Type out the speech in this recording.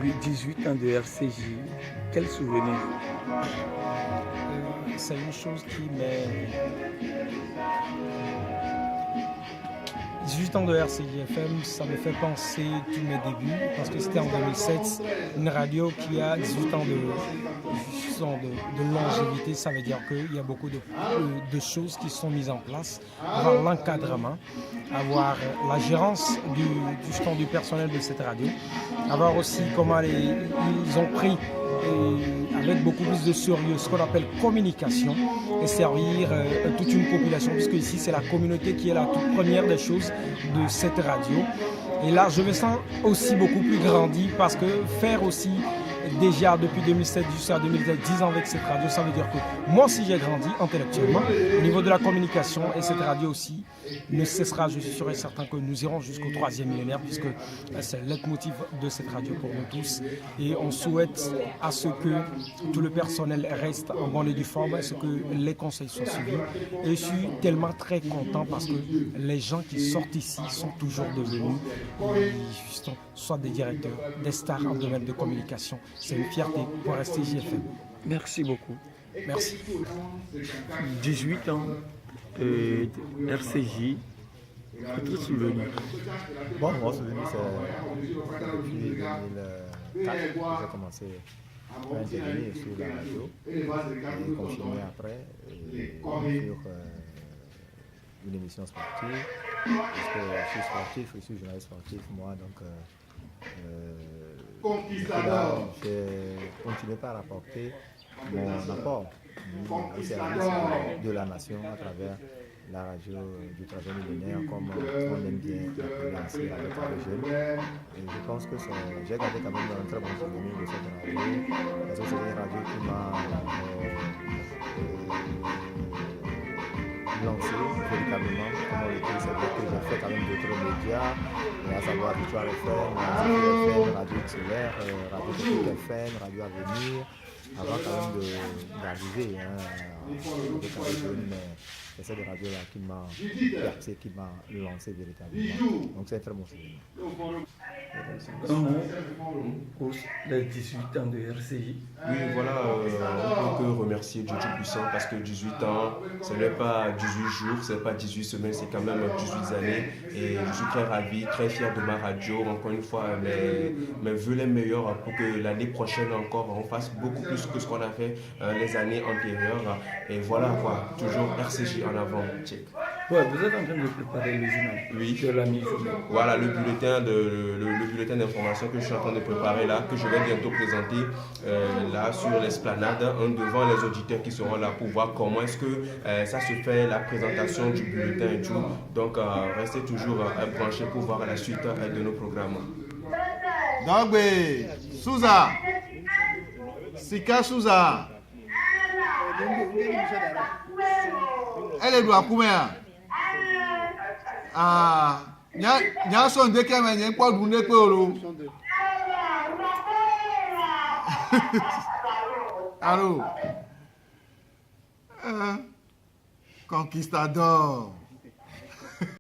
Oui, 18 ans de RCJ. Quel souvenir? C'est une chose qui m'est... 18 ans de RCJ-FM, ça me fait penser tous mes débuts, parce que c'était en 2007, une radio qui a 18 ans de longévité. Ça veut dire qu'il y a beaucoup de choses qui sont mises en place, avoir l'encadrement, avoir la gérance du personnel de cette radio, avoir aussi comment ils ont pris avec beaucoup plus de sérieux ce qu'on appelle communication et servir toute une population, puisque ici c'est la communauté qui est la toute première des choses de cette radio. Et là je me sens aussi beaucoup plus grandi, parce que faire aussi déjà depuis 2007 jusqu'à 2010 ans avec cette radio, ça veut dire que moi aussi j'ai grandi intellectuellement au niveau de la communication, et cette radio aussi ne cessera, je suis sûr et certain que nous irons jusqu'au 3e millénaire, puisque c'est le leitmotiv de cette radio pour nous tous, et on souhaite à ce que tout le personnel reste en bonne et due forme, à ce que les conseils soient suivis. Et je suis tellement très content parce que les gens qui sortent ici sont toujours devenus soit des directeurs, des stars en domaine de communication. C'est une fierté pour RCJ-FM. Merci beaucoup. Merci. 18 ans de RCJ. Votre souvenir? Bon, mon souvenir, c'est depuis 2004 que j'ai commencé à intervenir sur la radio et continuer après sur une émission sportive. Parce que je suis sportif, je suis journaliste sportif, moi, donc là, j'ai continué par apporter mon apport au service de la nation à travers la radio du 3e millénaire, comme on aime bien l'appeler ainsi, avec les jeunes. Et je pense que j'ai gardé quand même un très bon souvenir de cette radio, parce que c'est une radio qui m'a lancé véritablement, comme on le dit. C'est vrai que j'ai fait quand même d'autres médias, à savoir Victoire FM, Radio XLR, Radio Technique FM, Radio Avenir, avant quand même d'arriver avec les jeunes. C'est cette radio-là qui m'a percé, qui m'a lancé véritablement. Donc c'est un très bon souvenir. Un mot pour les 18 ans de RCJ. Oui, voilà, on peut que remercier Dieu Tout-Puissant, parce que 18 ans, ce n'est pas 18 jours, ce n'est pas 18 semaines, c'est quand même 18 années. Et je suis très ravi, très fier de ma radio. Encore une fois, mes vœux les meilleurs pour que l'année prochaine encore, on fasse beaucoup plus que ce qu'on a fait les années antérieures. Et voilà quoi, toujours RCJ en avant. Check. Ouais, vous êtes en train de préparer le journal. Oui. De la mi-journée. Voilà le bulletin d'information que je suis en train de préparer là, que je vais bientôt présenter là sur l'esplanade, devant les auditeurs qui seront là pour voir comment est-ce que ça se fait, la présentation du bulletin et tout. Donc restez toujours branchés pour voir la suite de nos programmes. Dogbe, Souza, Sika Souza. Elle est doit combien? Ah, nya son de keme yen po dun de pe oro. Allô? Conquistador.